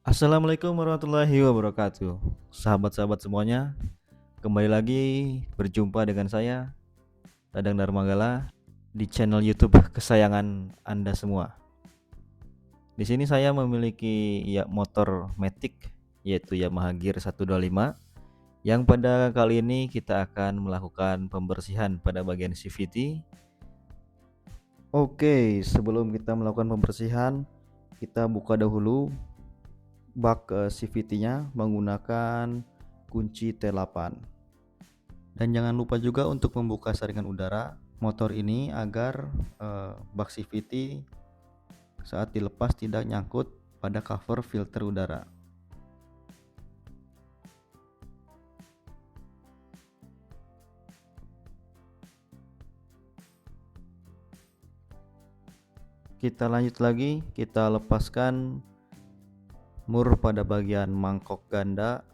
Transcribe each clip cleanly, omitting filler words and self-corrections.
Assalamualaikum warahmatullahi wabarakatuh. Sahabat-sahabat semuanya, kembali lagi berjumpa dengan saya Dadang Darmanggala di channel YouTube kesayangan Anda semua. Di sini saya memiliki motor Matic yaitu Yamaha Gear 125 yang pada kali ini kita akan melakukan pembersihan pada bagian CVT. Oke, sebelum kita melakukan pembersihan, kita buka dahulu bak CVT-nya menggunakan kunci T8. Dan jangan lupa juga untuk membuka saringan udara motor ini agar bak CVT saat dilepas tidak nyangkut pada cover filter udara. Kita lanjut lagi, kita lepaskan mur pada bagian mangkok ganda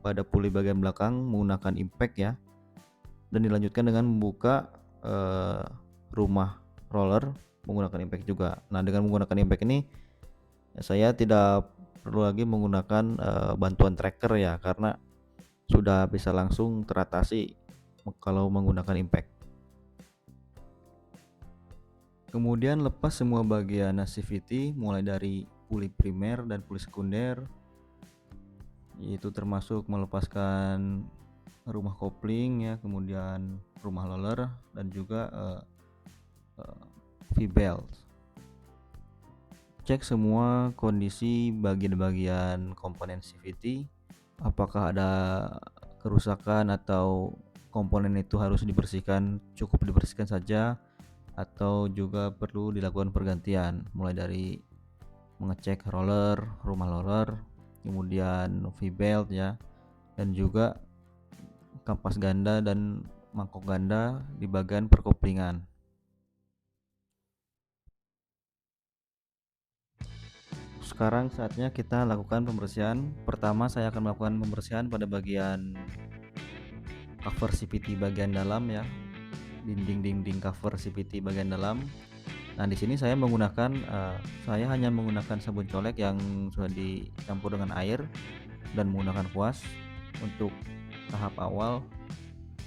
pada puli bagian belakang menggunakan impact ya, dan dilanjutkan dengan membuka rumah roller menggunakan impact juga. Nah, dengan menggunakan impact ini saya tidak perlu lagi menggunakan bantuan tracker ya, karena sudah bisa langsung teratasi kalau menggunakan impact. Kemudian lepas semua bagian CVT mulai dari puli primer dan puli sekunder, yaitu termasuk melepaskan rumah kopling ya, kemudian rumah roller dan juga V-belt. Cek semua kondisi bagian-bagian komponen CVT, apakah ada kerusakan atau komponen itu harus dibersihkan, cukup dibersihkan saja atau juga perlu dilakukan pergantian, mulai dari mengecek roller, rumah roller, kemudian V-belt ya, dan juga kampas ganda dan mangkok ganda di bagian perkoplingan. Sekarang saatnya kita lakukan pembersihan. Pertama saya akan melakukan pembersihan pada bagian cover CVT bagian dalam ya, dinding cover CVT bagian dalam. Nah, di sini saya hanya menggunakan sabun colek yang sudah dicampur dengan air dan menggunakan kuas untuk tahap awal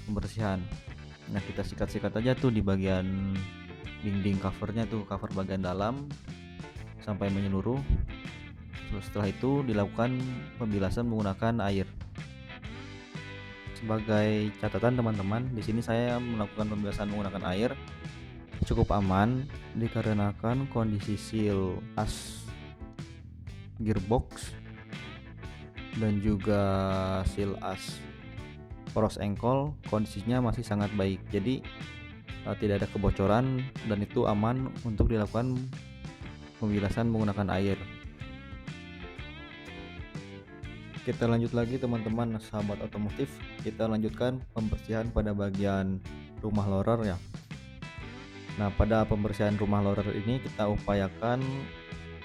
pembersihan. Nah, kita sikat-sikat aja tuh di bagian dinding covernya tuh, cover bagian dalam sampai menyeluruh. Setelah itu dilakukan pembilasan menggunakan air. Sebagai catatan teman-teman, di sini saya melakukan pembilasan menggunakan air cukup aman dikarenakan kondisi seal as gearbox dan juga seal as poros engkol kondisinya masih sangat baik, jadi tidak ada kebocoran dan itu aman untuk dilakukan pembilasan menggunakan air. Kita lanjut lagi teman-teman sahabat otomotif, kita lanjutkan pembersihan pada bagian rumah lorer ya. Nah, pada pembersihan rumah lorer ini kita upayakan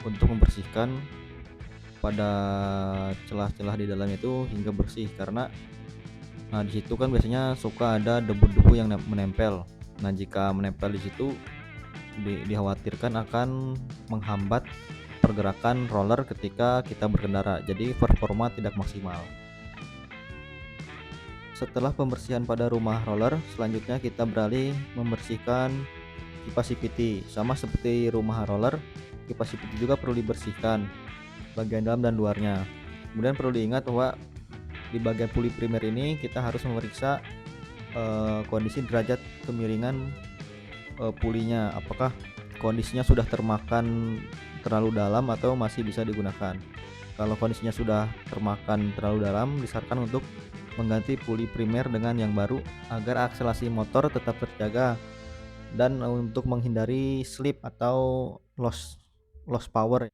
untuk membersihkan pada celah-celah di dalam itu hingga bersih, karena di situ kan biasanya suka ada debu-debu yang menempel. Nah, jika menempel di situ dikhawatirkan akan menghambat pergerakan roller ketika kita berkendara, jadi performa tidak maksimal. Setelah pembersihan pada rumah roller, selanjutnya kita beralih membersihkan kipas CVT. Sama seperti rumah roller, kipas CVT juga perlu dibersihkan bagian dalam dan luarnya. Kemudian perlu diingat bahwa di bagian puli primer ini kita harus memeriksa kondisi derajat kemiringan pulinya, apakah kondisinya sudah termakan terlalu dalam atau masih bisa digunakan. Kalau kondisinya sudah termakan terlalu dalam, disarankan untuk mengganti puli primer dengan yang baru agar akselerasi motor tetap terjaga dan untuk menghindari slip atau loss power.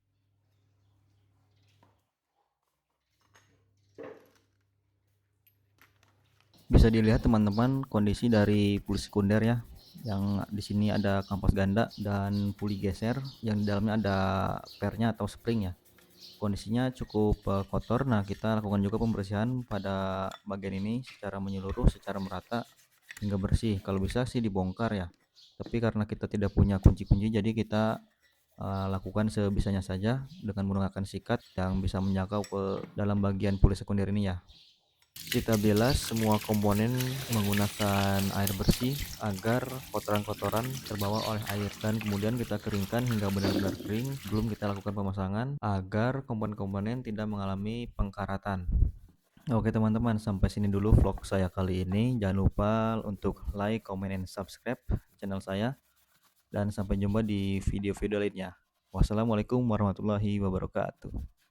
Bisa dilihat teman-teman kondisi dari puli sekunder ya, yang di sini ada kampas ganda dan puli geser yang di dalamnya ada pernya atau spring ya. Kondisinya cukup kotor. Nah, kita lakukan juga pembersihan pada bagian ini secara menyeluruh, secara merata hingga bersih. Kalau bisa sih dibongkar ya, tapi karena kita tidak punya kunci-kunci, jadi kita lakukan sebisanya saja dengan menggunakan sikat yang bisa menjangkau ke dalam bagian puli sekunder ini ya. Kita bilas semua komponen menggunakan air bersih agar kotoran-kotoran terbawa oleh air, dan kemudian kita keringkan hingga benar-benar kering sebelum kita lakukan pemasangan agar komponen-komponen tidak mengalami pengkaratan. Oke teman-teman, sampai sini dulu vlog saya kali ini. Jangan lupa untuk like, comment, and subscribe channel saya, dan sampai jumpa di video-video lainnya. Wassalamualaikum warahmatullahi wabarakatuh.